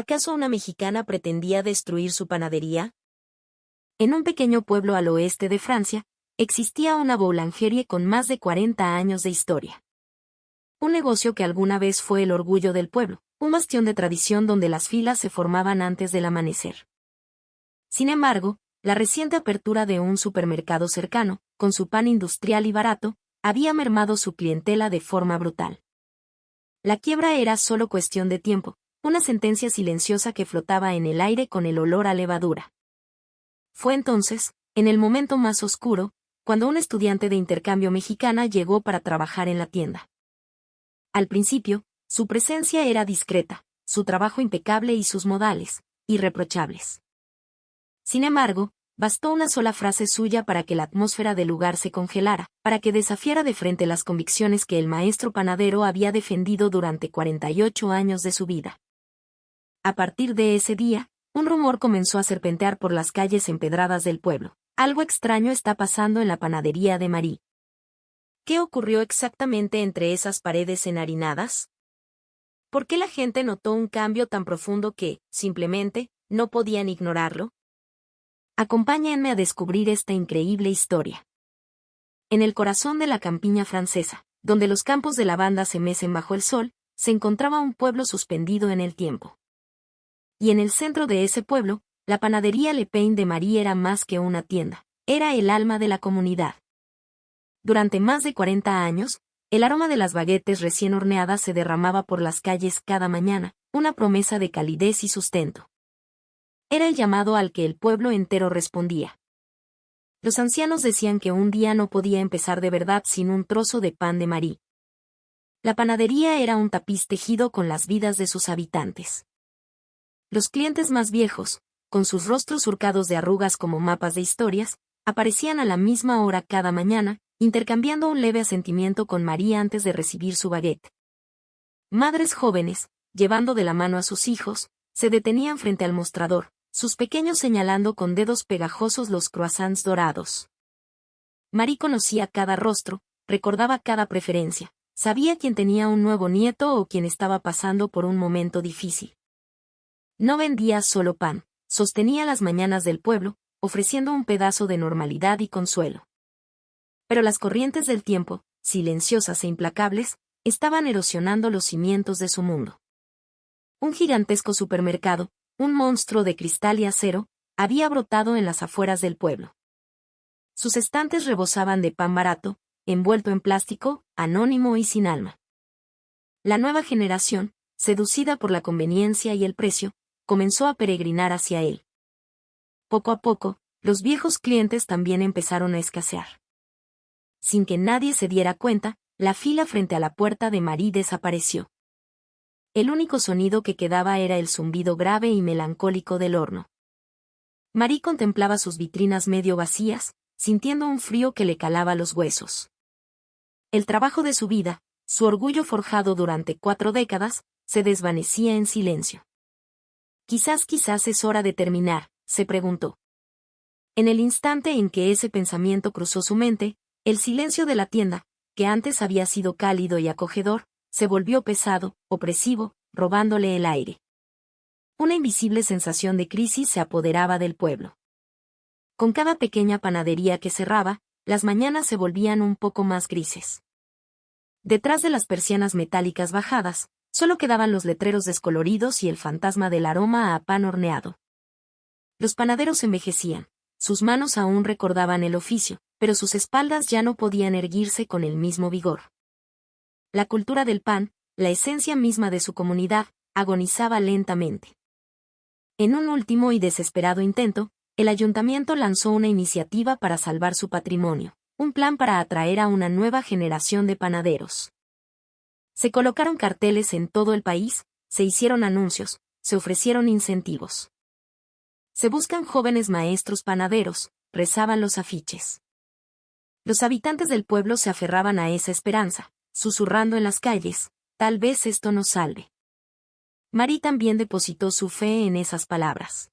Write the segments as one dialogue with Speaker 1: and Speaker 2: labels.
Speaker 1: ¿Acaso una mexicana pretendía destruir su panadería? En un pequeño pueblo al oeste de Francia, existía una boulangerie con más de 40 años de historia. Un negocio que alguna vez fue el orgullo del pueblo, un bastión de tradición donde las filas se formaban antes del amanecer. Sin embargo, la reciente apertura de un supermercado cercano, con su pan industrial y barato, había mermado su clientela de forma brutal. La quiebra era solo cuestión de tiempo, una sentencia silenciosa que flotaba en el aire con el olor a levadura. Fue entonces, en el momento más oscuro, cuando un estudiante de intercambio mexicana llegó para trabajar en la tienda. Al principio, su presencia era discreta, su trabajo impecable y sus modales, irreprochables. Sin embargo, bastó una sola frase suya para que la atmósfera del lugar se congelara, para que desafiara de frente las convicciones que el maestro panadero había defendido durante 48 años de su vida. A partir de ese día, un rumor comenzó a serpentear por las calles empedradas del pueblo. Algo extraño está pasando en la panadería de Marie. ¿Qué ocurrió exactamente entre esas paredes enharinadas? ¿Por qué la gente notó un cambio tan profundo que, simplemente, no podían ignorarlo? Acompáñenme a descubrir esta increíble historia. En el corazón de la campiña francesa, donde los campos de lavanda se mecen bajo el sol, se encontraba un pueblo suspendido en el tiempo. Y en el centro de ese pueblo, la panadería Le Pain de Marie era más que una tienda, era el alma de la comunidad. Durante más de 40 años, el aroma de las baguettes recién horneadas se derramaba por las calles cada mañana, una promesa de calidez y sustento. Era el llamado al que el pueblo entero respondía. Los ancianos decían que un día no podía empezar de verdad sin un trozo de pan de Marie. La panadería era un tapiz tejido con las vidas de sus habitantes. Los clientes más viejos, con sus rostros surcados de arrugas como mapas de historias, aparecían a la misma hora cada mañana, intercambiando un leve asentimiento con Marie antes de recibir su baguette. Madres jóvenes, llevando de la mano a sus hijos, se detenían frente al mostrador, sus pequeños señalando con dedos pegajosos los croissants dorados. Marie conocía cada rostro, recordaba cada preferencia, sabía quién tenía un nuevo nieto o quién estaba pasando por un momento difícil. No vendía solo pan, sostenía las mañanas del pueblo, ofreciendo un pedazo de normalidad y consuelo. Pero las corrientes del tiempo, silenciosas e implacables, estaban erosionando los cimientos de su mundo. Un gigantesco supermercado, un monstruo de cristal y acero, había brotado en las afueras del pueblo. Sus estantes rebosaban de pan barato, envuelto en plástico, anónimo y sin alma. La nueva generación, seducida por la conveniencia y el precio, comenzó a peregrinar hacia él. Poco a poco, los viejos clientes también empezaron a escasear. Sin que nadie se diera cuenta, la fila frente a la puerta de Marie desapareció. El único sonido que quedaba era el zumbido grave y melancólico del horno. Marie contemplaba sus vitrinas medio vacías, sintiendo un frío que le calaba los huesos. El trabajo de su vida, su orgullo forjado durante 4 décadas, se desvanecía en silencio. Quizás es hora de terminar, se preguntó. En el instante en que ese pensamiento cruzó su mente, el silencio de la tienda, que antes había sido cálido y acogedor, se volvió pesado, opresivo, robándole el aire. Una invisible sensación de crisis se apoderaba del pueblo. Con cada pequeña panadería que cerraba, las mañanas se volvían un poco más grises. Detrás de las persianas metálicas bajadas, solo quedaban los letreros descoloridos y el fantasma del aroma a pan horneado. Los panaderos envejecían, sus manos aún recordaban el oficio, pero sus espaldas ya no podían erguirse con el mismo vigor. La cultura del pan, la esencia misma de su comunidad, agonizaba lentamente. En un último y desesperado intento, el ayuntamiento lanzó una iniciativa para salvar su patrimonio, un plan para atraer a una nueva generación de panaderos. Se colocaron carteles en todo el país, se hicieron anuncios, se ofrecieron incentivos. Se buscan jóvenes maestros panaderos, rezaban los afiches. Los habitantes del pueblo se aferraban a esa esperanza, susurrando en las calles, tal vez esto nos salve. Marie también depositó su fe en esas palabras.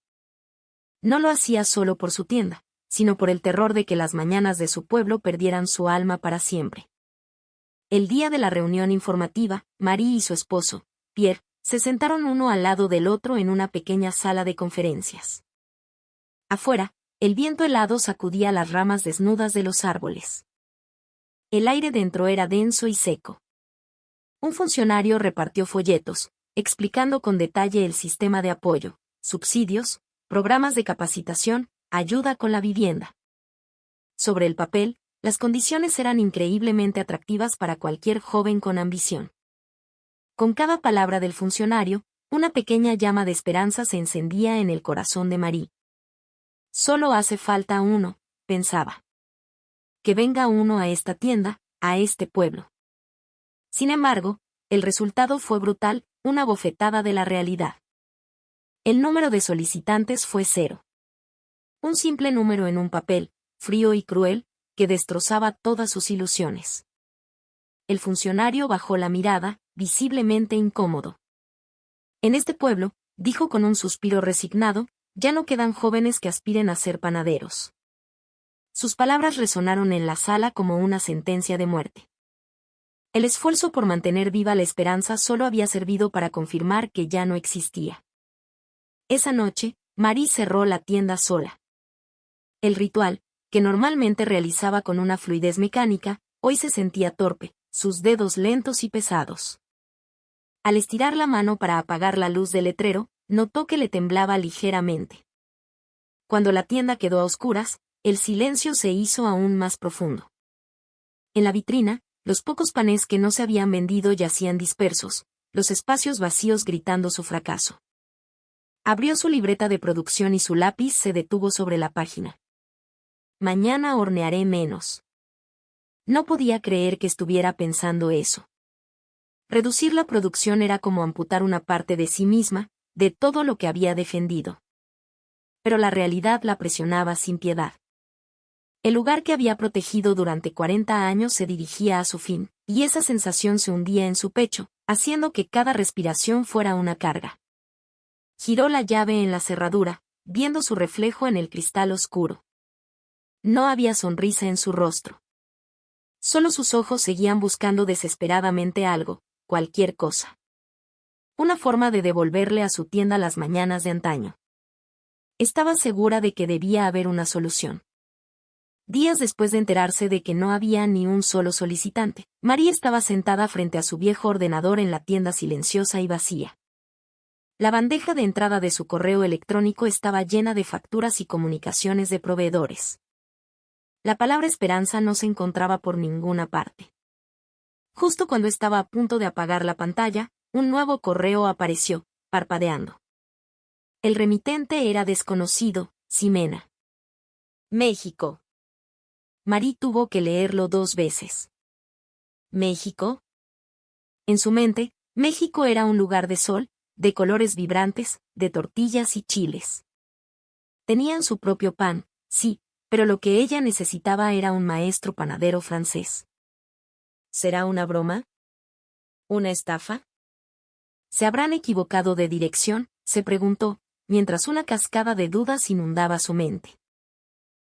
Speaker 1: No lo hacía solo por su tienda, sino por el terror de que las mañanas de su pueblo perdieran su alma para siempre. El día de la reunión informativa, Marie y su esposo, Pierre, se sentaron uno al lado del otro en una pequeña sala de conferencias. Afuera, el viento helado sacudía las ramas desnudas de los árboles. El aire dentro era denso y seco. Un funcionario repartió folletos, explicando con detalle el sistema de apoyo, subsidios, programas de capacitación, ayuda con la vivienda. Sobre el papel, las condiciones eran increíblemente atractivas para cualquier joven con ambición. Con cada palabra del funcionario, una pequeña llama de esperanza se encendía en el corazón de Marie. Solo hace falta uno, pensaba. Que venga uno a esta tienda, a este pueblo. Sin embargo, el resultado fue brutal, una bofetada de la realidad. El número de solicitantes fue 0. Un simple número en un papel, frío y cruel, que destrozaba todas sus ilusiones. El funcionario bajó la mirada, visiblemente incómodo. En este pueblo, dijo con un suspiro resignado, ya no quedan jóvenes que aspiren a ser panaderos. Sus palabras resonaron en la sala como una sentencia de muerte. El esfuerzo por mantener viva la esperanza solo había servido para confirmar que ya no existía. Esa noche, Marie cerró la tienda sola. El ritual, que normalmente realizaba con una fluidez mecánica, hoy se sentía torpe, sus dedos lentos y pesados. Al estirar la mano para apagar la luz del letrero, notó que le temblaba ligeramente. Cuando la tienda quedó a oscuras, el silencio se hizo aún más profundo. En la vitrina, los pocos panes que no se habían vendido yacían dispersos, los espacios vacíos gritando su fracaso. Abrió su libreta de producción y su lápiz se detuvo sobre la página. Mañana hornearé menos. No podía creer que estuviera pensando eso. Reducir la producción era como amputar una parte de sí misma, de todo lo que había defendido. Pero la realidad la presionaba sin piedad. El lugar que había protegido durante 40 años se dirigía a su fin, y esa sensación se hundía en su pecho, haciendo que cada respiración fuera una carga. Giró la llave en la cerradura, viendo su reflejo en el cristal oscuro. No había sonrisa en su rostro. Solo sus ojos seguían buscando desesperadamente algo, cualquier cosa. Una forma de devolverle a su tienda las mañanas de antaño. Estaba segura de que debía haber una solución. Días después de enterarse de que no había ni un solo solicitante, Marie estaba sentada frente a su viejo ordenador en la tienda silenciosa y vacía. La bandeja de entrada de su correo electrónico estaba llena de facturas y comunicaciones de proveedores. La palabra esperanza no se encontraba por ninguna parte. Justo cuando estaba a punto de apagar la pantalla, un nuevo correo apareció, parpadeando. El remitente era desconocido, Ximena. México. Marie tuvo que leerlo 2 veces. ¿México? En su mente, México era un lugar de sol, de colores vibrantes, de tortillas y chiles. Tenían su propio pan, sí, pero lo que ella necesitaba era un maestro panadero francés. ¿Será una broma? ¿Una estafa? ¿Se habrán equivocado de dirección?, se preguntó, mientras una cascada de dudas inundaba su mente.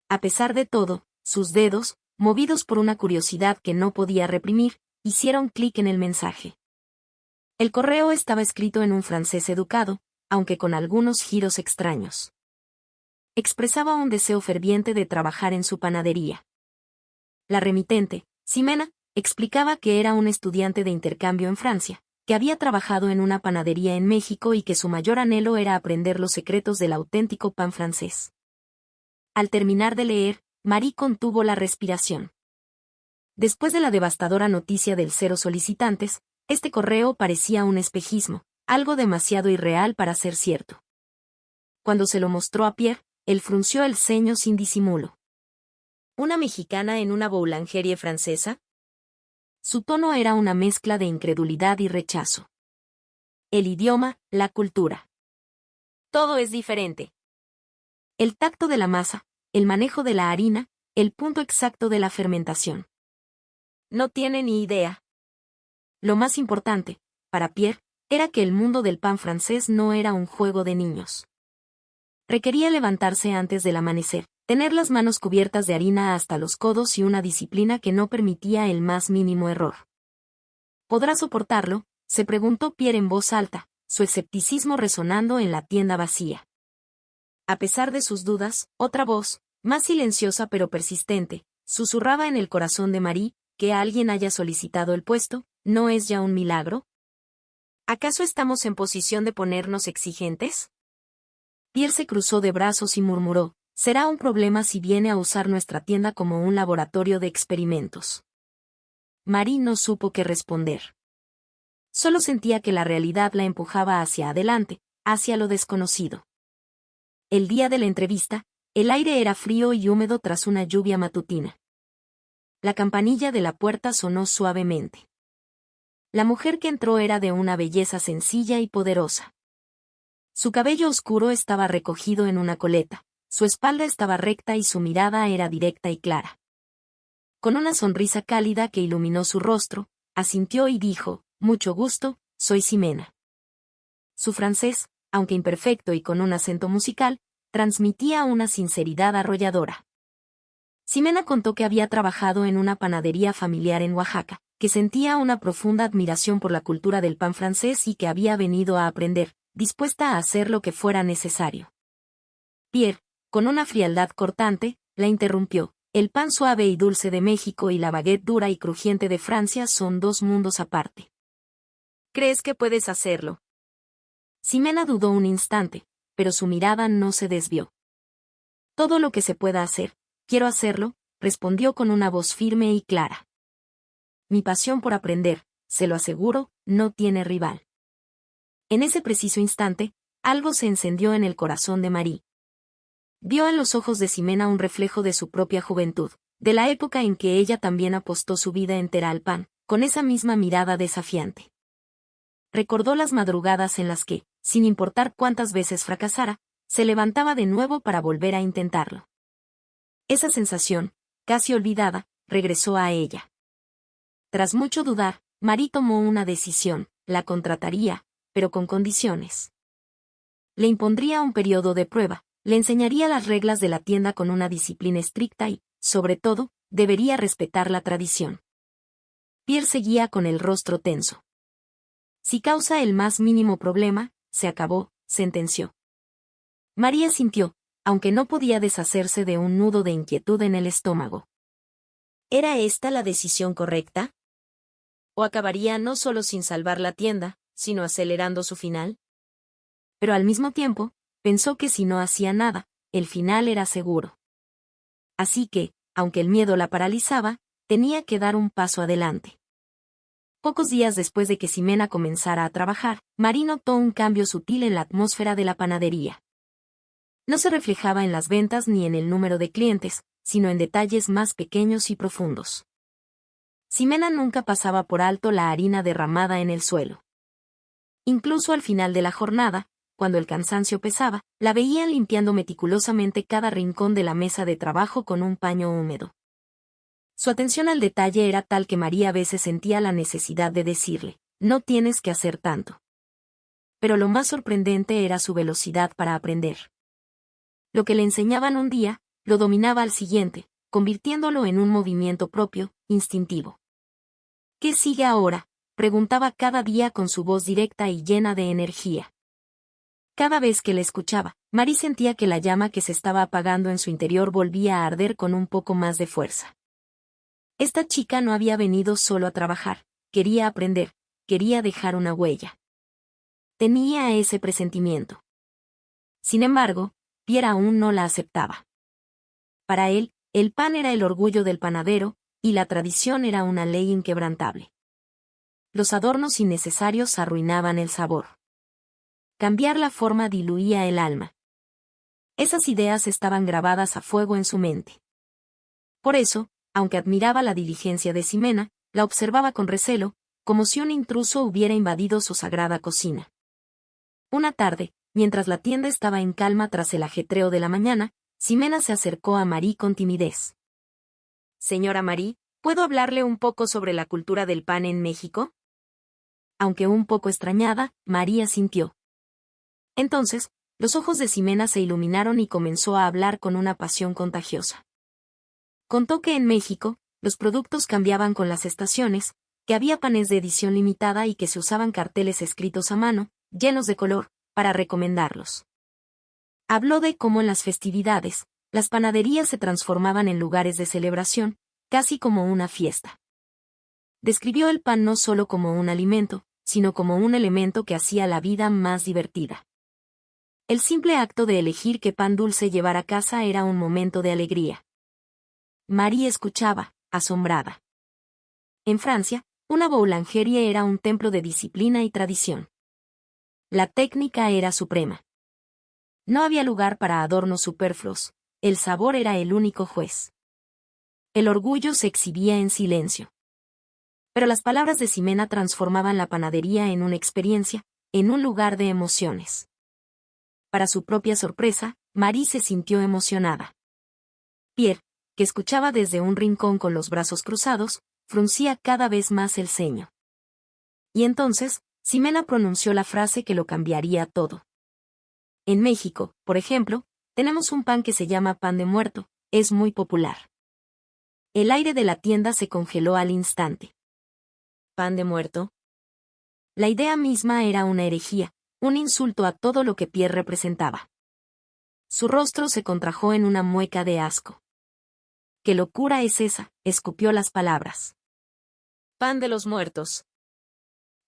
Speaker 1: A pesar de todo, sus dedos, movidos por una curiosidad que no podía reprimir, hicieron clic en el mensaje. El correo estaba escrito en un francés educado, aunque con algunos giros extraños. Expresaba un deseo ferviente de trabajar en su panadería. La remitente, Ximena, explicaba que era un estudiante de intercambio en Francia, que había trabajado en una panadería en México y que su mayor anhelo era aprender los secretos del auténtico pan francés. Al terminar de leer, Marie contuvo la respiración. Después de la devastadora noticia del 0 solicitantes, este correo parecía un espejismo, algo demasiado irreal para ser cierto. Cuando se lo mostró a Pierre, él frunció el ceño sin disimulo. ¿Una mexicana en una boulangerie francesa? Su tono era una mezcla de incredulidad y rechazo. El idioma, la cultura. Todo es diferente. El tacto de la masa, el manejo de la harina, el punto exacto de la fermentación. No tiene ni idea. Lo más importante, para Pierre, era que el mundo del pan francés no era un juego de niños. Requería levantarse antes del amanecer, tener las manos cubiertas de harina hasta los codos y una disciplina que no permitía el más mínimo error. ¿Podrá soportarlo?, se preguntó Pierre en voz alta, su escepticismo resonando en la tienda vacía. A pesar de sus dudas, otra voz, más silenciosa pero persistente, susurraba en el corazón de Marie, que alguien haya solicitado el puesto, ¿no es ya un milagro? ¿Acaso estamos en posición de ponernos exigentes? Pierre se cruzó de brazos y murmuró, será un problema si viene a usar nuestra tienda como un laboratorio de experimentos. Marie no supo qué responder. Solo sentía que la realidad la empujaba hacia adelante, hacia lo desconocido. El día de la entrevista, el aire era frío y húmedo tras una lluvia matutina. La campanilla de la puerta sonó suavemente. La mujer que entró era de una belleza sencilla y poderosa. Su cabello oscuro estaba recogido en una coleta, su espalda estaba recta y su mirada era directa y clara. Con una sonrisa cálida que iluminó su rostro, asintió y dijo, mucho gusto, soy Ximena. Su francés, aunque imperfecto y con un acento musical, transmitía una sinceridad arrolladora. Ximena contó que había trabajado en una panadería familiar en Oaxaca, que sentía una profunda admiración por la cultura del pan francés y que había venido a aprender, dispuesta a hacer lo que fuera necesario. Pierre, con una frialdad cortante, la interrumpió. El pan suave y dulce de México y la baguette dura y crujiente de Francia son dos mundos aparte. ¿Crees que puedes hacerlo? Ximena dudó un instante, pero su mirada no se desvió. Todo lo que se pueda hacer, quiero hacerlo, respondió con una voz firme y clara. Mi pasión por aprender, se lo aseguro, no tiene rival. En ese preciso instante, algo se encendió en el corazón de Marie. Vio en los ojos de Ximena un reflejo de su propia juventud, de la época en que ella también apostó su vida entera al pan, con esa misma mirada desafiante. Recordó las madrugadas en las que, sin importar cuántas veces fracasara, se levantaba de nuevo para volver a intentarlo. Esa sensación, casi olvidada, regresó a ella. Tras mucho dudar, Marie tomó una decisión, la contrataría, pero con condiciones. Le impondría un periodo de prueba, le enseñaría las reglas de la tienda con una disciplina estricta y, sobre todo, debería respetar la tradición. Pierre seguía con el rostro tenso. Si causa el más mínimo problema, se acabó, sentenció. María sintió, aunque no podía deshacerse de un nudo de inquietud en el estómago. ¿Era esta la decisión correcta? ¿O acabaría no solo sin salvar la tienda, sino acelerando su final? Pero al mismo tiempo, pensó que si no hacía nada, el final era seguro. Así que, aunque el miedo la paralizaba, tenía que dar un paso adelante. Pocos días después de que Ximena comenzara a trabajar, Marie notó un cambio sutil en la atmósfera de la panadería. No se reflejaba en las ventas ni en el número de clientes, sino en detalles más pequeños y profundos. Ximena nunca pasaba por alto la harina derramada en el suelo. Incluso al final de la jornada, cuando el cansancio pesaba, la veían limpiando meticulosamente cada rincón de la mesa de trabajo con un paño húmedo. Su atención al detalle era tal que María a veces sentía la necesidad de decirle, no tienes que hacer tanto. Pero lo más sorprendente era su velocidad para aprender. Lo que le enseñaban un día, lo dominaba al siguiente, convirtiéndolo en un movimiento propio, instintivo. ¿Qué sigue ahora?, preguntaba cada día con su voz directa y llena de energía. Cada vez que la escuchaba, Marie sentía que la llama que se estaba apagando en su interior volvía a arder con un poco más de fuerza. Esta chica no había venido solo a trabajar, quería aprender, quería dejar una huella. Tenía ese presentimiento. Sin embargo, Pierre aún no la aceptaba. Para él, el pan era el orgullo del panadero, y la tradición era una ley inquebrantable. Los adornos innecesarios arruinaban el sabor. Cambiar la forma diluía el alma. Esas ideas estaban grabadas a fuego en su mente. Por eso, aunque admiraba la diligencia de Ximena, la observaba con recelo, como si un intruso hubiera invadido su sagrada cocina. Una tarde, mientras la tienda estaba en calma tras el ajetreo de la mañana, Ximena se acercó a Marie con timidez. Señora Marie, ¿puedo hablarle un poco sobre la cultura del pan en México? Aunque un poco extrañada, María asintió. Entonces, los ojos de Ximena se iluminaron y comenzó a hablar con una pasión contagiosa. Contó que en México, los productos cambiaban con las estaciones, que había panes de edición limitada y que se usaban carteles escritos a mano, llenos de color, para recomendarlos. Habló de cómo en las festividades, las panaderías se transformaban en lugares de celebración, casi como una fiesta. Describió el pan no solo como un alimento, sino como un elemento que hacía la vida más divertida. El simple acto de elegir qué pan dulce llevar a casa era un momento de alegría. Marie escuchaba, asombrada. En Francia, una boulangerie era un templo de disciplina y tradición. La técnica era suprema. No había lugar para adornos superfluos, el sabor era el único juez. El orgullo se exhibía en silencio. Pero las palabras de Ximena transformaban la panadería en una experiencia, en un lugar de emociones. Para su propia sorpresa, Marie se sintió emocionada. Pierre, que escuchaba desde un rincón con los brazos cruzados, fruncía cada vez más el ceño. Y entonces, Ximena pronunció la frase que lo cambiaría todo. En México, por ejemplo, tenemos un pan que se llama pan de muerto, es muy popular. El aire de la tienda se congeló al instante. ¿Pan de muerto? La idea misma era una herejía, un insulto a todo lo que Pierre representaba. Su rostro se contrajo en una mueca de asco. ¿Qué locura es esa?, escupió las palabras. Pan de los muertos.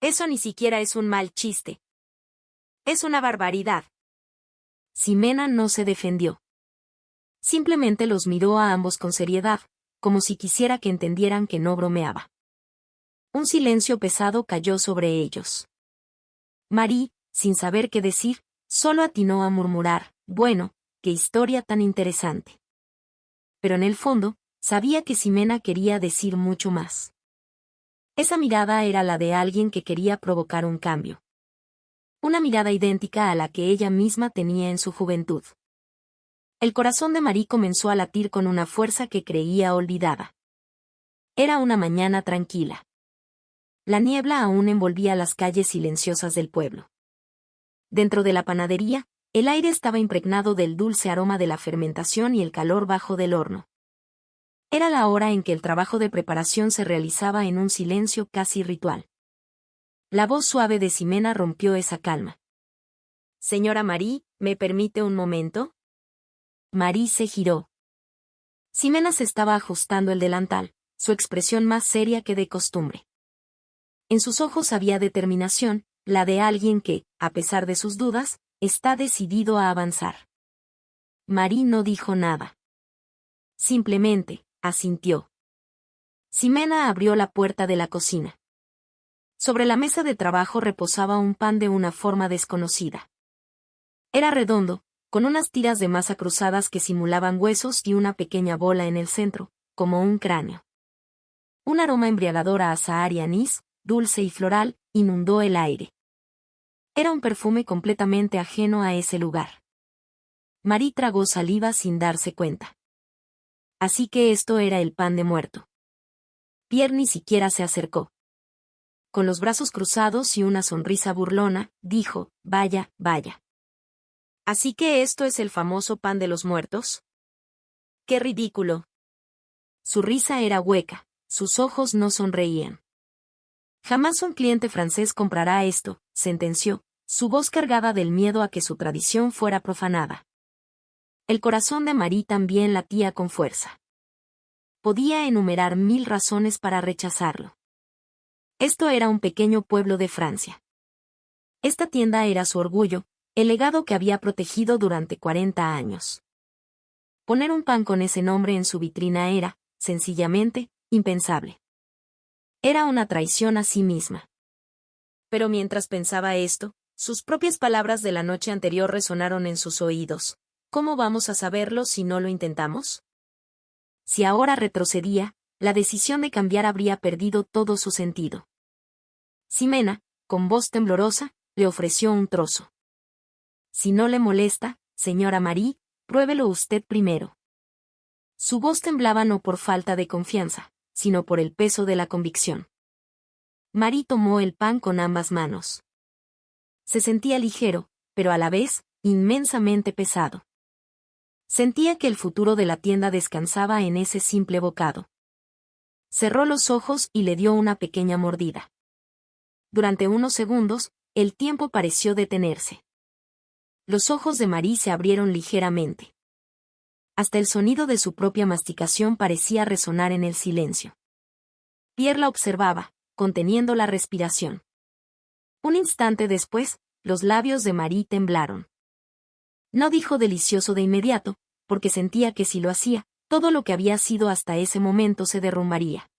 Speaker 1: Eso ni siquiera es un mal chiste. Es una barbaridad. Ximena no se defendió. Simplemente los miró a ambos con seriedad, como si quisiera que entendieran que no bromeaba. Un silencio pesado cayó sobre ellos. Marie, sin saber qué decir, solo atinó a murmurar, bueno, qué historia tan interesante. Pero en el fondo, sabía que Ximena quería decir mucho más. Esa mirada era la de alguien que quería provocar un cambio. Una mirada idéntica a la que ella misma tenía en su juventud. El corazón de Marie comenzó a latir con una fuerza que creía olvidada. Era una mañana tranquila. La niebla aún envolvía las calles silenciosas del pueblo. Dentro de la panadería, el aire estaba impregnado del dulce aroma de la fermentación y el calor bajo del horno. Era la hora en que el trabajo de preparación se realizaba en un silencio casi ritual. La voz suave de Ximena rompió esa calma. «Señora Marie, ¿me permite un momento?» Marie se giró. Ximena se estaba ajustando el delantal, su expresión más seria que de costumbre. En sus ojos había determinación, la de alguien que, a pesar de sus dudas, está decidido a avanzar. Marie no dijo nada. Simplemente, asintió. Ximena abrió la puerta de la cocina. Sobre la mesa de trabajo reposaba un pan de una forma desconocida. Era redondo, con unas tiras de masa cruzadas que simulaban huesos y una pequeña bola en el centro, como un cráneo. Un aroma embriagador a azahar y anís, dulce y floral, inundó el aire. Era un perfume completamente ajeno a ese lugar. Marie tragó saliva sin darse cuenta. Así que esto era el pan de muerto. Pierre ni siquiera se acercó. Con los brazos cruzados y una sonrisa burlona, dijo, «Vaya, vaya. ¿Así que esto es el famoso pan de los muertos? ¡Qué ridículo!». Su risa era hueca, sus ojos no sonreían. «Jamás un cliente francés comprará esto», sentenció, su voz cargada del miedo a que su tradición fuera profanada. El corazón de Marie también latía con fuerza. Podía enumerar 1000 razones para rechazarlo. Esto era un pequeño pueblo de Francia. Esta tienda era su orgullo, el legado que había protegido durante 40 años. Poner un pan con ese nombre en su vitrina era, sencillamente, impensable. Era una traición a sí misma. Pero mientras pensaba esto, sus propias palabras de la noche anterior resonaron en sus oídos. ¿Cómo vamos a saberlo si no lo intentamos? Si ahora retrocedía, la decisión de cambiar habría perdido todo su sentido. Ximena, con voz temblorosa, le ofreció un trozo. «Si no le molesta, señora Marie, pruébelo usted primero». Su voz temblaba no por falta de confianza, sino por el peso de la convicción. Marie tomó el pan con ambas manos. Se sentía ligero, pero a la vez, inmensamente pesado. Sentía que el futuro de la tienda descansaba en ese simple bocado. Cerró los ojos y le dio una pequeña mordida. Durante unos segundos, el tiempo pareció detenerse. Los ojos de Marie se abrieron ligeramente. Hasta el sonido de su propia masticación parecía resonar en el silencio. Pierre la observaba, conteniendo la respiración. Un instante después, los labios de Marie temblaron. No dijo delicioso de inmediato, porque sentía que si lo hacía, todo lo que había sido hasta ese momento se derrumbaría.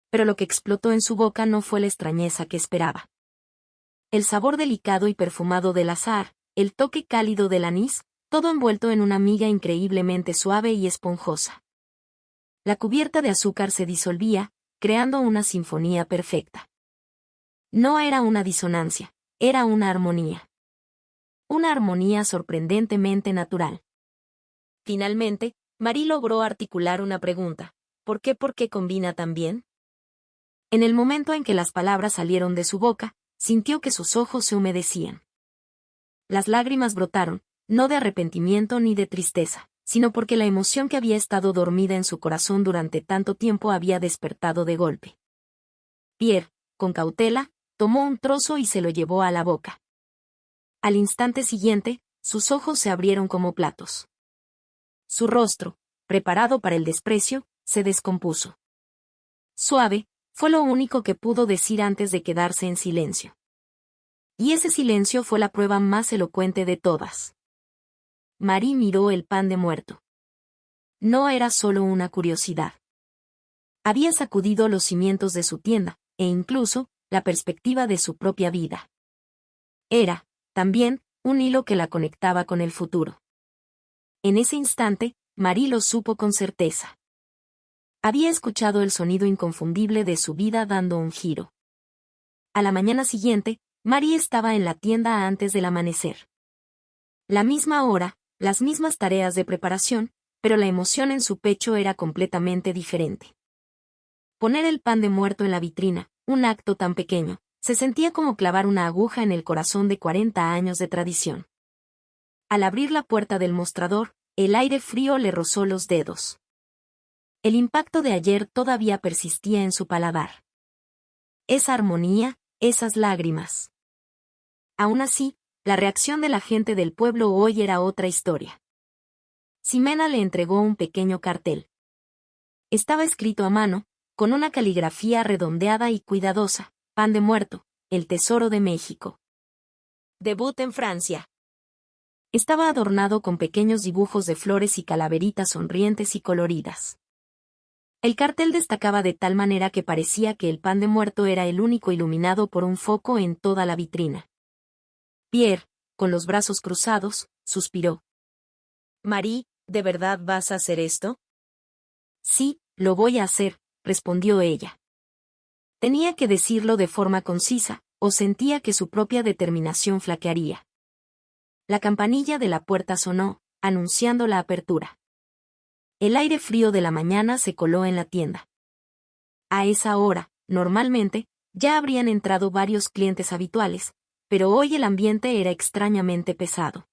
Speaker 1: Pero lo que explotó en su boca no fue la extrañeza que esperaba. El sabor delicado y perfumado del azahar, el toque cálido del anís, todo envuelto en una miga increíblemente suave y esponjosa. La cubierta de azúcar se disolvía, creando una sinfonía perfecta. No era una disonancia, era una armonía. Una armonía sorprendentemente natural. Finalmente, Marie logró articular una pregunta. ¿Por qué combina tan bien? En el momento en que las palabras salieron de su boca, sintió que sus ojos se humedecían. Las lágrimas brotaron, no de arrepentimiento ni de tristeza, sino porque la emoción que había estado dormida en su corazón durante tanto tiempo había despertado de golpe. Pierre, con cautela, tomó un trozo y se lo llevó a la boca. Al instante siguiente, sus ojos se abrieron como platos. Su rostro, preparado para el desprecio, se descompuso. Suave, fue lo único que pudo decir antes de quedarse en silencio. Y ese silencio fue la prueba más elocuente de todas. Marie miró el pan de muerto. No era solo una curiosidad. Había sacudido los cimientos de su tienda, e incluso, la perspectiva de su propia vida. Era, también, un hilo que la conectaba con el futuro. En ese instante, Marie lo supo con certeza. Había escuchado el sonido inconfundible de su vida dando un giro. A la mañana siguiente, Marie estaba en la tienda antes del amanecer. La misma hora, las mismas tareas de preparación, pero la emoción en su pecho era completamente diferente. Poner el pan de muerto en la vitrina, un acto tan pequeño, se sentía como clavar una aguja en el corazón de 40 años de tradición. Al abrir la puerta del mostrador, el aire frío le rozó los dedos. El impacto de ayer todavía persistía en su paladar. Esa armonía, esas lágrimas. Aún así, la reacción de la gente del pueblo hoy era otra historia. Ximena le entregó un pequeño cartel. Estaba escrito a mano, con una caligrafía redondeada y cuidadosa: pan de muerto, el tesoro de México. Debut en Francia. Estaba adornado con pequeños dibujos de flores y calaveritas sonrientes y coloridas. El cartel destacaba de tal manera que parecía que el pan de muerto era el único iluminado por un foco en toda la vitrina. Pierre, con los brazos cruzados, suspiró. Marie, ¿de verdad vas a hacer esto? Sí, lo voy a hacer, respondió ella. Tenía que decirlo de forma concisa, o sentía que su propia determinación flaquearía. La campanilla de la puerta sonó, anunciando la apertura. El aire frío de la mañana se coló en la tienda. A esa hora, normalmente, ya habrían entrado varios clientes habituales, pero hoy el ambiente era extrañamente pesado.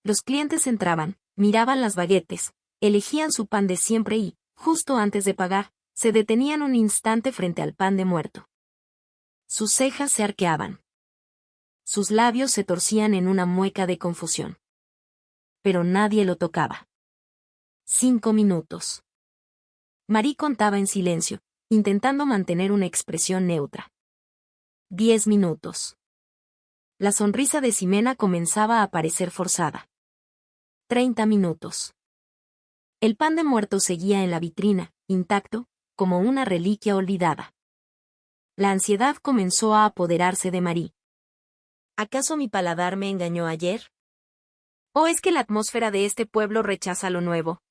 Speaker 1: Los clientes entraban, miraban las baguettes, elegían su pan de siempre y, justo antes de pagar, se detenían un instante frente al pan de muerto. Sus cejas se arqueaban. Sus labios se torcían en una mueca de confusión. Pero nadie lo tocaba. 5 minutos. Marie contaba en silencio, intentando mantener una expresión neutra. 10 minutos. La sonrisa de Ximena comenzaba a parecer forzada. 30 minutos. El pan de muerto seguía en la vitrina, intacto, como una reliquia olvidada. La ansiedad comenzó a apoderarse de Marie. ¿Acaso mi paladar me engañó ayer? ¿O es que la atmósfera de este pueblo rechaza lo nuevo?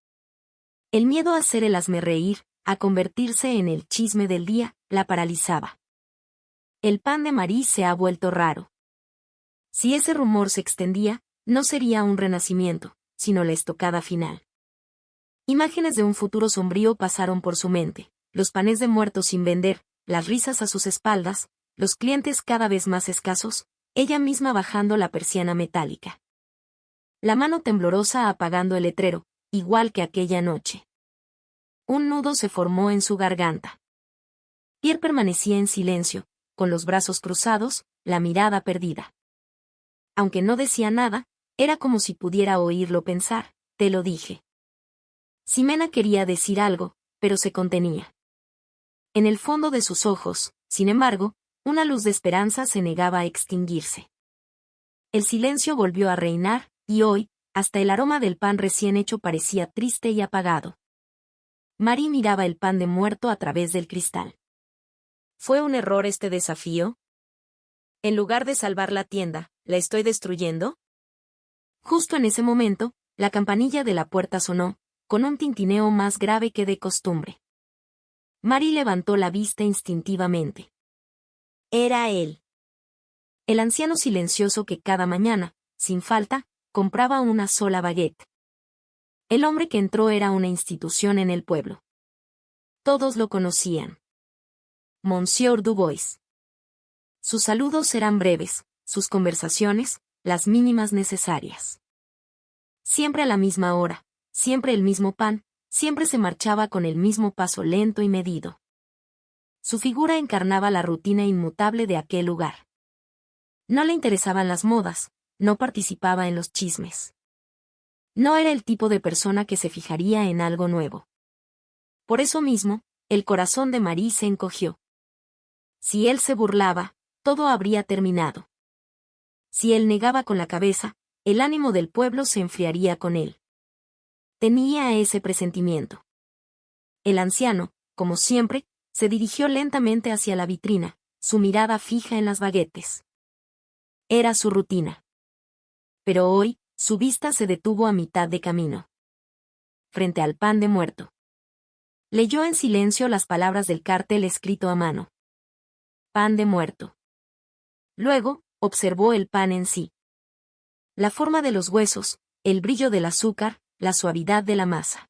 Speaker 1: El miedo a hacer el hazmerreír, a convertirse en el chisme del día, la paralizaba. El pan de Marie se ha vuelto raro. Si ese rumor se extendía, no sería un renacimiento, sino la estocada final. Imágenes de un futuro sombrío pasaron por su mente: los panes de muertos sin vender, las risas a sus espaldas, los clientes cada vez más escasos, ella misma bajando la persiana metálica. La mano temblorosa apagando el letrero, igual que aquella noche. Un nudo se formó en su garganta. Pierre permanecía en silencio, con los brazos cruzados, la mirada perdida. Aunque no decía nada, era como si pudiera oírlo pensar, te lo dije. Ximena quería decir algo, pero se contenía. En el fondo de sus ojos, sin embargo, una luz de esperanza se negaba a extinguirse. El silencio volvió a reinar, y hoy, hasta el aroma del pan recién hecho parecía triste y apagado. Marie miraba el pan de muerto a través del cristal. ¿Fue un error este desafío? En lugar de salvar la tienda, ¿la estoy destruyendo? Justo en ese momento, la campanilla de la puerta sonó, con un tintineo más grave que de costumbre. Marie levantó la vista instintivamente. Era él. El anciano silencioso que cada mañana, sin falta, compraba una sola baguette. El hombre que entró era una institución en el pueblo. Todos lo conocían. Monsieur Dubois. Sus saludos eran breves, sus conversaciones, las mínimas necesarias. Siempre a la misma hora, siempre el mismo pan, siempre se marchaba con el mismo paso lento y medido. Su figura encarnaba la rutina inmutable de aquel lugar. No le interesaban las modas, no participaba en los chismes. No era el tipo de persona que se fijaría en algo nuevo. Por eso mismo, el corazón de Marie se encogió. Si él se burlaba, todo habría terminado. Si él negaba con la cabeza, el ánimo del pueblo se enfriaría con él. Tenía ese presentimiento. El anciano, como siempre, se dirigió lentamente hacia la vitrina, su mirada fija en las baguettes. Era su rutina. Pero hoy, su vista se detuvo a mitad de camino. Frente al pan de muerto. Leyó en silencio las palabras del cartel escrito a mano. Pan de muerto. Luego, observó el pan en sí. La forma de los huesos, el brillo del azúcar, la suavidad de la masa.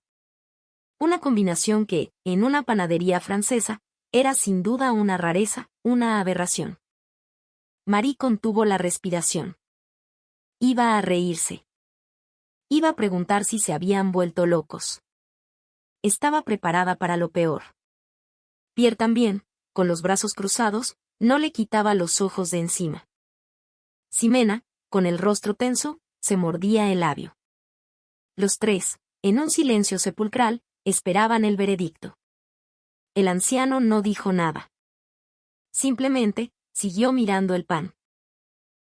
Speaker 1: Una combinación que, en una panadería francesa, era sin duda una rareza, una aberración. Marie contuvo la respiración. Iba a reírse. Iba a preguntar si se habían vuelto locos. Estaba preparada para lo peor. Pierre también, con los brazos cruzados, no le quitaba los ojos de encima. Ximena, con el rostro tenso, se mordía el labio. Los tres, en un silencio sepulcral, esperaban el veredicto. El anciano no dijo nada. Simplemente, siguió mirando el pan.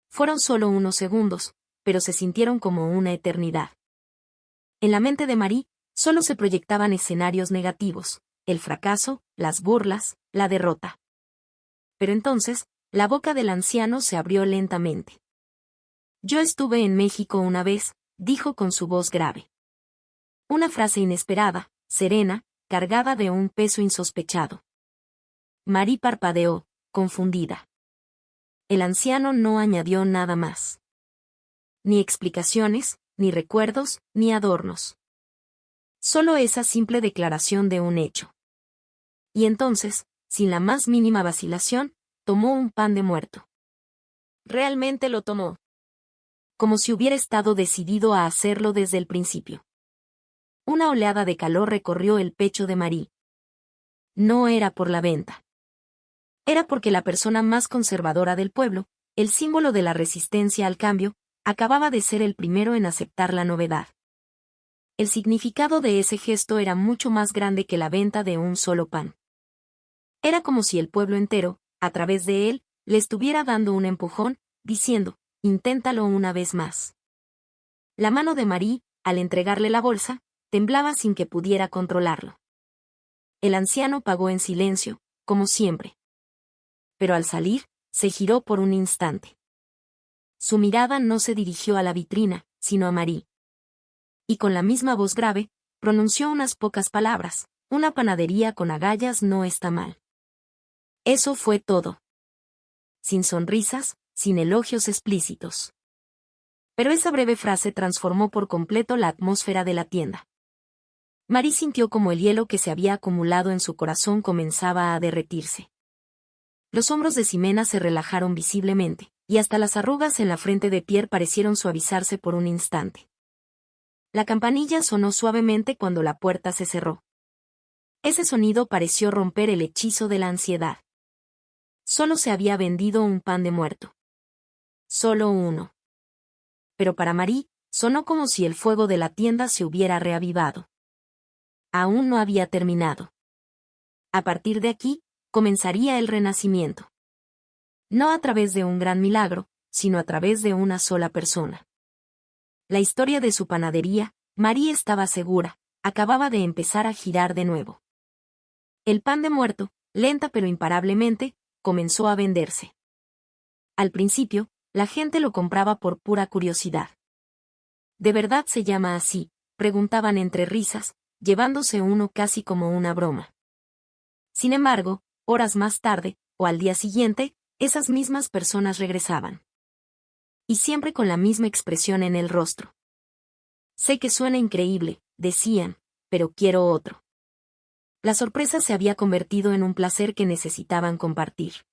Speaker 1: Fueron solo unos segundos, pero se sintieron como una eternidad. En la mente de Marie, solo se proyectaban escenarios negativos, el fracaso, las burlas, la derrota. Pero entonces, la boca del anciano se abrió lentamente. Yo estuve en México una vez, dijo con su voz grave. Una frase inesperada, serena, cargada de un peso insospechado. Marie parpadeó, confundida. El anciano no añadió nada más. Ni explicaciones, ni recuerdos, ni adornos. Solo esa simple declaración de un hecho. Y entonces, sin la más mínima vacilación, tomó un pan de muerto. Realmente lo tomó. Como si hubiera estado decidido a hacerlo desde el principio. Una oleada de calor recorrió el pecho de Marie. No era por la venta. Era porque la persona más conservadora del pueblo, el símbolo de la resistencia al cambio, acababa de ser el primero en aceptar la novedad. El significado de ese gesto era mucho más grande que la venta de un solo pan. Era como si el pueblo entero, a través de él, le estuviera dando un empujón, diciendo, inténtalo una vez más. La mano de Marie, al entregarle la bolsa, temblaba sin que pudiera controlarlo. El anciano pagó en silencio, como siempre. Pero al salir, se giró por un instante. Su mirada no se dirigió a la vitrina, sino a Marie. Y con la misma voz grave, pronunció unas pocas palabras, una panadería con agallas no está mal. Eso fue todo. Sin sonrisas, sin elogios explícitos. Pero esa breve frase transformó por completo la atmósfera de la tienda. Marie sintió como el hielo que se había acumulado en su corazón comenzaba a derretirse. Los hombros de Ximena se relajaron visiblemente, y hasta las arrugas en la frente de Pierre parecieron suavizarse por un instante. La campanilla sonó suavemente cuando la puerta se cerró. Ese sonido pareció romper el hechizo de la ansiedad. Solo se había vendido un pan de muerto. Solo uno. Pero para Marie, sonó como si el fuego de la tienda se hubiera reavivado. Aún no había terminado. A partir de aquí, comenzaría el renacimiento. No a través de un gran milagro, sino a través de una sola persona. La historia de su panadería, Marie estaba segura, acababa de empezar a girar de nuevo. El pan de muerto, lenta pero imparablemente, comenzó a venderse. Al principio, la gente lo compraba por pura curiosidad. ¿De verdad se llama así?, preguntaban entre risas, llevándose uno casi como una broma. Sin embargo, horas más tarde, o al día siguiente, esas mismas personas regresaban. Y siempre con la misma expresión en el rostro. Sé que suena increíble, decían, pero quiero otro. La sorpresa se había convertido en un placer que necesitaban compartir.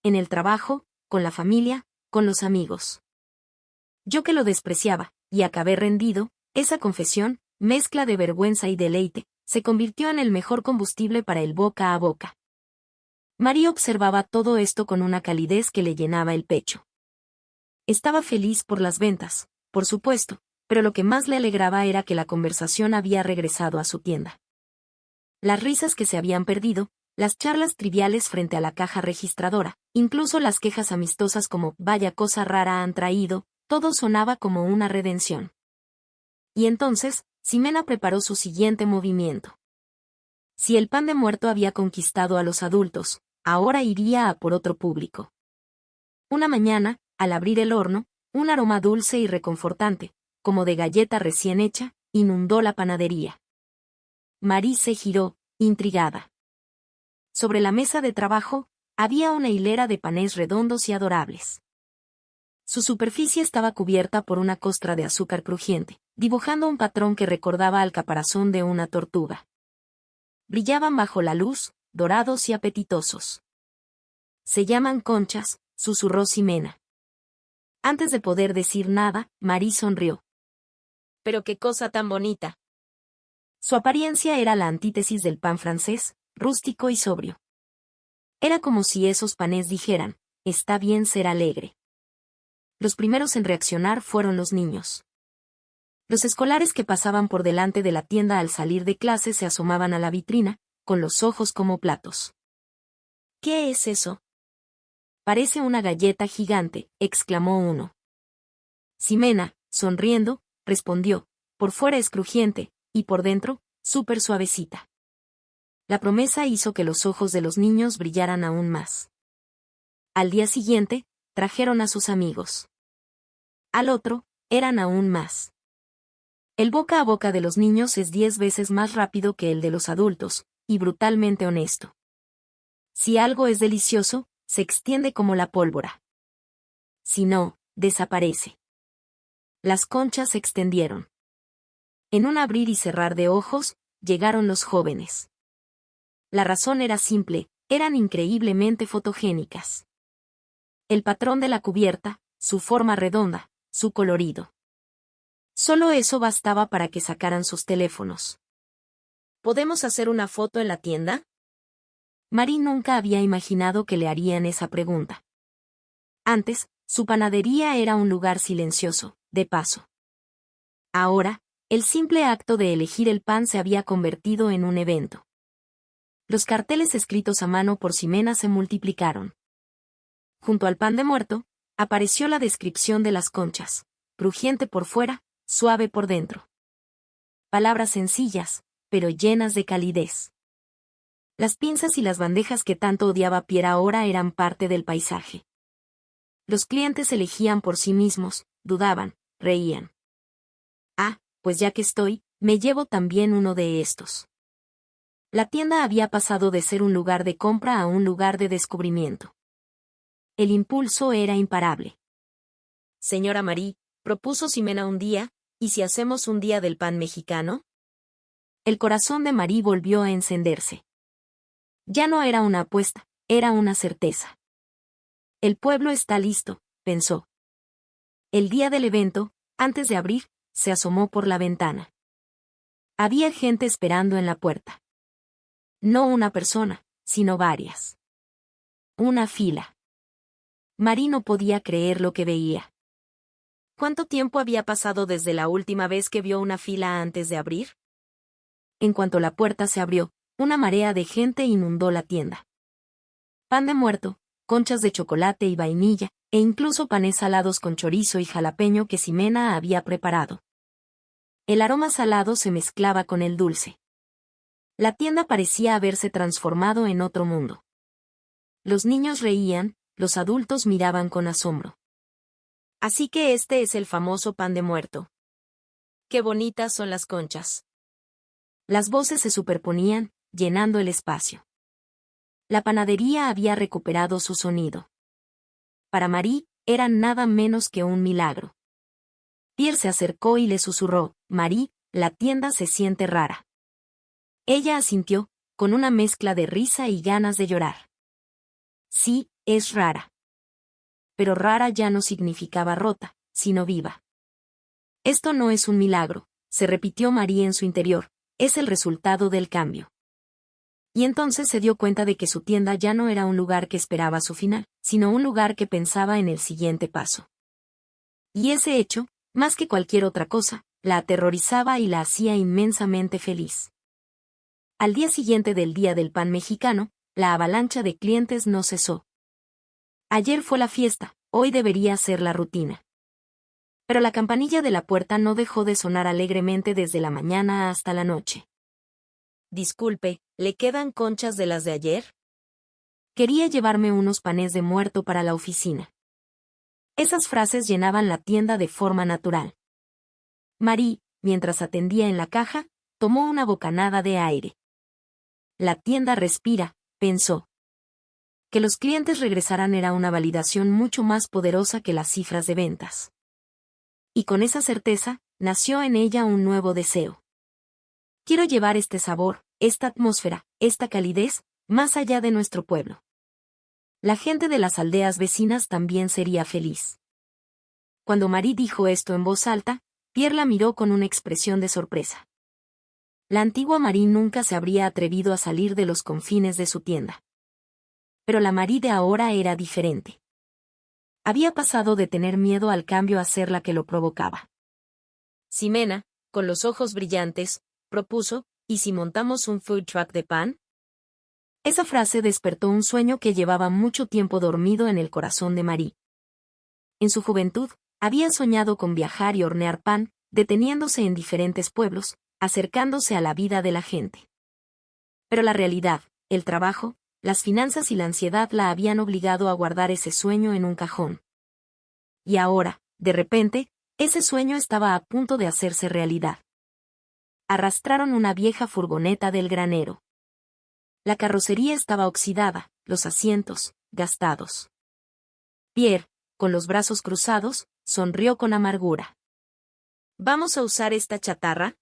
Speaker 1: En el trabajo, con la familia, con los amigos. Yo que lo despreciaba, y acabé rendido, esa confesión, mezcla de vergüenza y deleite, se convirtió en el mejor combustible para el boca a boca. Marie observaba todo esto con una calidez que le llenaba el pecho. Estaba feliz por las ventas, por supuesto, pero lo que más le alegraba era que la conversación había regresado a su tienda. Las risas que se habían perdido, las charlas triviales frente a la caja registradora, incluso las quejas amistosas como «vaya cosa rara han traído», todo sonaba como una redención. Y entonces, Ximena preparó su siguiente movimiento. Si el pan de muerto había conquistado a los adultos, ahora iría a por otro público. Una mañana, al abrir el horno, un aroma dulce y reconfortante, como de galleta recién hecha, inundó la panadería. Marie se giró, intrigada. Sobre la mesa de trabajo, había una hilera de panes redondos y adorables. Su superficie estaba cubierta por una costra de azúcar crujiente, dibujando un patrón que recordaba al caparazón de una tortuga. Brillaban bajo la luz, dorados y apetitosos. «Se llaman conchas», susurró Ximena. Antes de poder decir nada, Marie sonrió. «¡Pero qué cosa tan bonita!». Su apariencia era la antítesis del pan francés, rústico y sobrio. Era como si esos panes dijeran, «está bien ser alegre». Los primeros en reaccionar fueron los niños. Los escolares que pasaban por delante de la tienda al salir de clase se asomaban a la vitrina, con los ojos como platos. «¿Qué es eso?». «Parece una galleta gigante», exclamó uno. Ximena, sonriendo, respondió, «por fuera es crujiente, y por dentro, súper suavecita». La promesa hizo que los ojos de los niños brillaran aún más. Al día siguiente, trajeron a sus amigos. Al otro, eran aún más. El boca a boca de los niños es 10 veces más rápido que el de los adultos, y brutalmente honesto. Si algo es delicioso, se extiende como la pólvora. Si no, desaparece. Las conchas se extendieron. En un abrir y cerrar de ojos, llegaron los jóvenes. La razón era simple, eran increíblemente fotogénicas. El patrón de la cubierta, su forma redonda, su colorido. Solo eso bastaba para que sacaran sus teléfonos. ¿Podemos hacer una foto en la tienda?, Marie nunca había imaginado que le harían esa pregunta. Antes, su panadería era un lugar silencioso, de paso. Ahora, el simple acto de elegir el pan se había convertido en un evento. Los carteles escritos a mano por Ximena se multiplicaron. Junto al pan de muerto, apareció la descripción de las conchas, crujiente por fuera, suave por dentro. Palabras sencillas, pero llenas de calidez. Las pinzas y las bandejas que tanto odiaba Pierre ahora eran parte del paisaje. Los clientes elegían por sí mismos, dudaban, reían. «Ah, pues ya que estoy, me llevo también uno de estos». La tienda había pasado de ser un lugar de compra a un lugar de descubrimiento. El impulso era imparable. «Señora Marie», propuso Ximena un día, «¿y si hacemos un día del pan mexicano?». El corazón de Marie volvió a encenderse. Ya no era una apuesta, era una certeza. «El pueblo está listo», pensó. El día del evento, antes de abrir, se asomó por la ventana. Había gente esperando en la puerta. No una persona, sino varias. Una fila. Marie no podía creer lo que veía. ¿Cuánto tiempo había pasado desde la última vez que vio una fila antes de abrir? En cuanto la puerta se abrió, una marea de gente inundó la tienda. Pan de muerto, conchas de chocolate y vainilla, e incluso panes salados con chorizo y jalapeño que Ximena había preparado. El aroma salado se mezclaba con el dulce. La tienda parecía haberse transformado en otro mundo. Los niños reían, los adultos miraban con asombro. Así que este es el famoso pan de muerto. ¡Qué bonitas son las conchas! Las voces se superponían, llenando el espacio. La panadería había recuperado su sonido. Para Marie, era nada menos que un milagro. Pierre se acercó y le susurró: «Marie, la tienda se siente rara». Ella asintió, con una mezcla de risa y ganas de llorar. Sí, es rara. Pero rara ya no significaba rota, sino viva. Esto no es un milagro, se repitió Marie en su interior, es el resultado del cambio. Y entonces se dio cuenta de que su tienda ya no era un lugar que esperaba su final, sino un lugar que pensaba en el siguiente paso. Y ese hecho, más que cualquier otra cosa, la aterrorizaba y la hacía inmensamente feliz. Al día siguiente del Día del Pan Mexicano, la avalancha de clientes no cesó. Ayer fue la fiesta, hoy debería ser la rutina. Pero la campanilla de la puerta no dejó de sonar alegremente desde la mañana hasta la noche. Disculpe, ¿le quedan conchas de las de ayer? Quería llevarme unos panes de muerto para la oficina. Esas frases llenaban la tienda de forma natural. Marie, mientras atendía en la caja, tomó una bocanada de aire. La tienda respira, pensó. Que los clientes regresaran era una validación mucho más poderosa que las cifras de ventas. Y con esa certeza, nació en ella un nuevo deseo. Quiero llevar este sabor, esta atmósfera, esta calidez, más allá de nuestro pueblo. La gente de las aldeas vecinas también sería feliz. Cuando Marie dijo esto en voz alta, Pierre la miró con una expresión de sorpresa. La antigua Marie nunca se habría atrevido a salir de los confines de su tienda. Pero la Marie de ahora era diferente. Había pasado de tener miedo al cambio a ser la que lo provocaba. Ximena, con los ojos brillantes, propuso: ¿y si montamos un food truck de pan? Esa frase despertó un sueño que llevaba mucho tiempo dormido en el corazón de Marie. En su juventud, había soñado con viajar y hornear pan, deteniéndose en diferentes pueblos, acercándose a la vida de la gente. Pero la realidad, el trabajo, las finanzas y la ansiedad la habían obligado a guardar ese sueño en un cajón. Y ahora, de repente, ese sueño estaba a punto de hacerse realidad. Arrastraron una vieja furgoneta del granero. La carrocería estaba oxidada, los asientos, gastados. Pierre, con los brazos cruzados, sonrió con amargura. ¿Vamos a usar esta chatarra?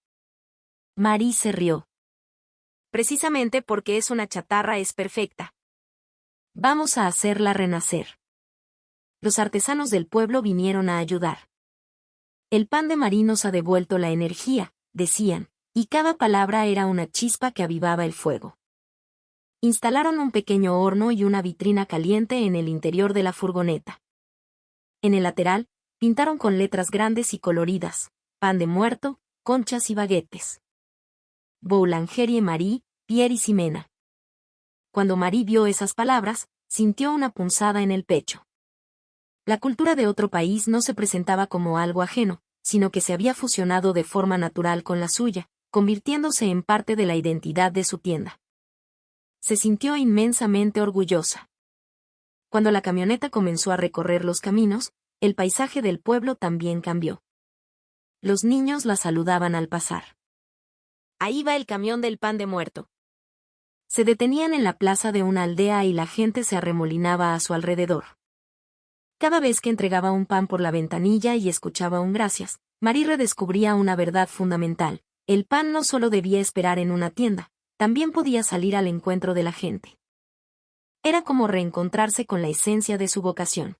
Speaker 1: Marie se rió. Precisamente porque es una chatarra es perfecta. Vamos a hacerla renacer. Los artesanos del pueblo vinieron a ayudar. El pan de Marie nos ha devuelto la energía, decían, y cada palabra era una chispa que avivaba el fuego. Instalaron un pequeño horno y una vitrina caliente en el interior de la furgoneta. En el lateral, pintaron con letras grandes y coloridas: pan de muerto, conchas y baguetes. Boulangerie Marie, Pierre y Ximena. Cuando Marie vio esas palabras, sintió una punzada en el pecho. La cultura de otro país no se presentaba como algo ajeno, sino que se había fusionado de forma natural con la suya, convirtiéndose en parte de la identidad de su tienda. Se sintió inmensamente orgullosa. Cuando la camioneta comenzó a recorrer los caminos, el paisaje del pueblo también cambió. Los niños la saludaban al pasar. Ahí va el camión del pan de muerto. Se detenían en la plaza de una aldea y la gente se arremolinaba a su alrededor. Cada vez que entregaba un pan por la ventanilla y escuchaba un gracias, Marie redescubría una verdad fundamental: el pan no solo debía esperar en una tienda, también podía salir al encuentro de la gente. Era como reencontrarse con la esencia de su vocación.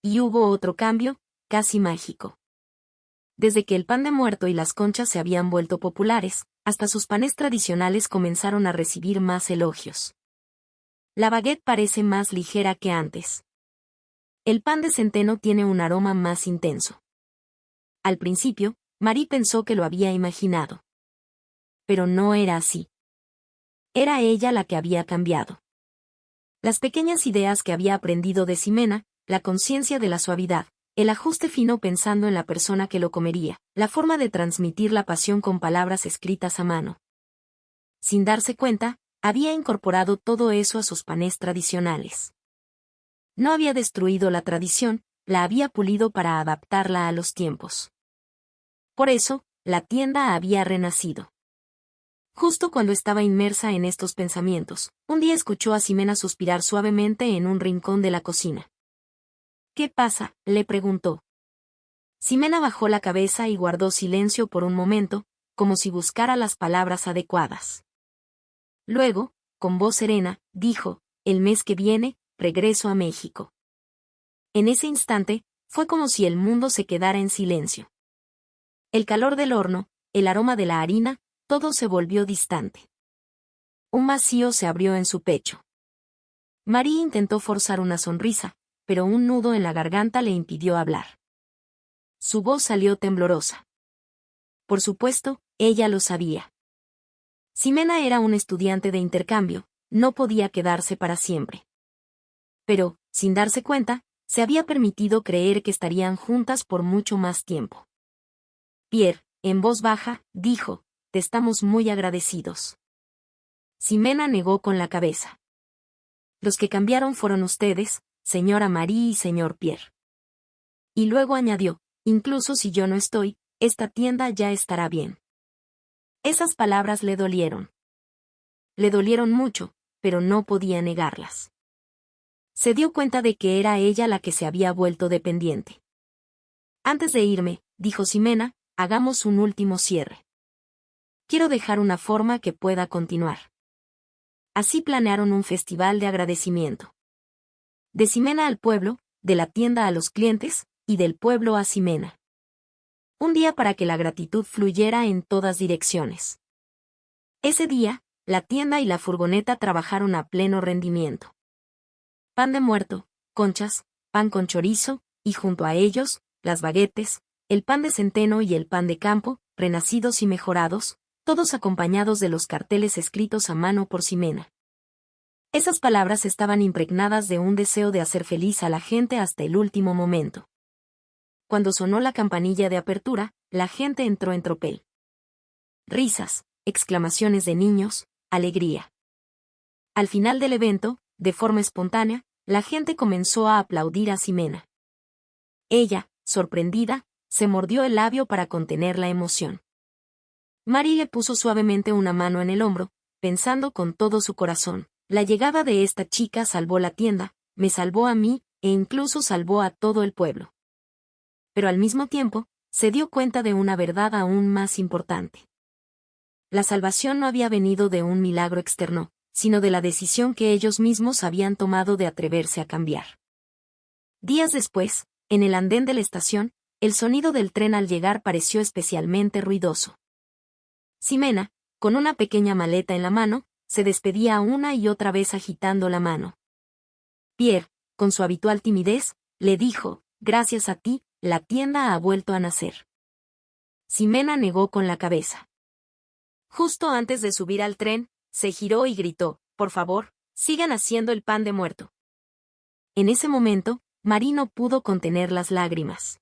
Speaker 1: Y hubo otro cambio, casi mágico. Desde que el pan de muerto y las conchas se habían vuelto populares, hasta sus panes tradicionales comenzaron a recibir más elogios. La baguette parece más ligera que antes. El pan de centeno tiene un aroma más intenso. Al principio, Marie pensó que lo había imaginado. Pero no era así. Era ella la que había cambiado. Las pequeñas ideas que había aprendido de Ximena, la conciencia de la suavidad, el ajuste fino pensando en la persona que lo comería, la forma de transmitir la pasión con palabras escritas a mano. Sin darse cuenta, había incorporado todo eso a sus panes tradicionales. No había destruido la tradición, la había pulido para adaptarla a los tiempos. Por eso, la tienda había renacido. Justo cuando estaba inmersa en estos pensamientos, un día escuchó a Ximena suspirar suavemente en un rincón de la cocina. «¿Qué pasa?», le preguntó. Ximena bajó la cabeza y guardó silencio por un momento, como si buscara las palabras adecuadas. Luego, con voz serena, dijo: «El mes que viene, regreso a México». En ese instante, fue como si el mundo se quedara en silencio. El calor del horno, el aroma de la harina, todo se volvió distante. Un vacío se abrió en su pecho. Marie intentó forzar una sonrisa, pero un nudo en la garganta le impidió hablar. Su voz salió temblorosa. Por supuesto, ella lo sabía. Ximena era un estudiante de intercambio, no podía quedarse para siempre. Pero, sin darse cuenta, se había permitido creer que estarían juntas por mucho más tiempo. Pierre, en voz baja, dijo: «Te estamos muy agradecidos». Ximena negó con la cabeza. «Los que cambiaron fueron ustedes, señora Marie y señor Pierre». Y luego añadió: «Incluso si yo no estoy, esta tienda ya estará bien». Esas palabras le dolieron. Le dolieron mucho, pero no podía negarlas. Se dio cuenta de que era ella la que se había vuelto dependiente. «Antes de irme», dijo Ximena, «hagamos un último cierre. Quiero dejar una forma que pueda continuar». Así planearon un festival de agradecimiento. De Ximena al pueblo, de la tienda a los clientes, y del pueblo a Ximena. Un día para que la gratitud fluyera en todas direcciones. Ese día, la tienda y la furgoneta trabajaron a pleno rendimiento. Pan de muerto, conchas, pan con chorizo, y junto a ellos, las baguettes, el pan de centeno y el pan de campo, renacidos y mejorados, todos acompañados de los carteles escritos a mano por Ximena. Esas palabras estaban impregnadas de un deseo de hacer feliz a la gente hasta el último momento. Cuando sonó la campanilla de apertura, la gente entró en tropel. Risas, exclamaciones de niños, alegría. Al final del evento, de forma espontánea, la gente comenzó a aplaudir a Ximena. Ella, sorprendida, se mordió el labio para contener la emoción. Marie le puso suavemente una mano en el hombro, pensando con todo su corazón: «La llegada de esta chica salvó la tienda, me salvó a mí, e incluso salvó a todo el pueblo». Pero al mismo tiempo, se dio cuenta de una verdad aún más importante. La salvación no había venido de un milagro externo, sino de la decisión que ellos mismos habían tomado de atreverse a cambiar. Días después, en el andén de la estación, el sonido del tren al llegar pareció especialmente ruidoso. Ximena, con una pequeña maleta en la mano, se despedía una y otra vez agitando la mano. Pierre, con su habitual timidez, le dijo: «Gracias a ti, la tienda ha vuelto a nacer». Ximena negó con la cabeza. Justo antes de subir al tren, se giró y gritó: «Por favor, sigan haciendo el pan de muerto». En ese momento, Marie no pudo contener las lágrimas.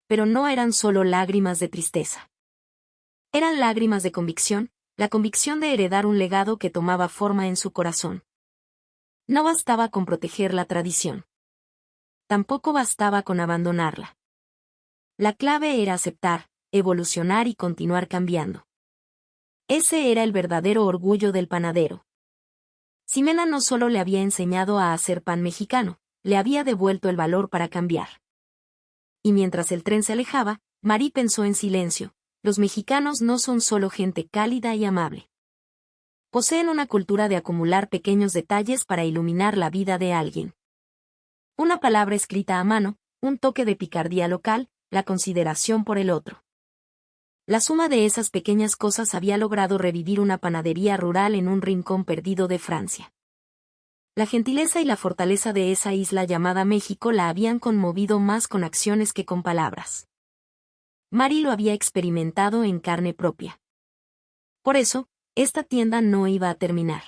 Speaker 1: Pero no eran solo lágrimas de tristeza. Eran lágrimas de convicción, la convicción de heredar un legado que tomaba forma en su corazón. No bastaba con proteger la tradición. Tampoco bastaba con abandonarla. La clave era aceptar, evolucionar y continuar cambiando. Ese era el verdadero orgullo del panadero. Ximena no solo le había enseñado a hacer pan mexicano, le había devuelto el valor para cambiar. Y mientras el tren se alejaba, Marie pensó en silencio: los mexicanos no son solo gente cálida y amable. Poseen una cultura de acumular pequeños detalles para iluminar la vida de alguien. Una palabra escrita a mano, un toque de picardía local, la consideración por el otro. La suma de esas pequeñas cosas había logrado revivir una panadería rural en un rincón perdido de Francia. La gentileza y la fortaleza de esa isla llamada México la habían conmovido más con acciones que con palabras. Mary lo había experimentado en carne propia. Por eso, esta tienda no iba a terminar.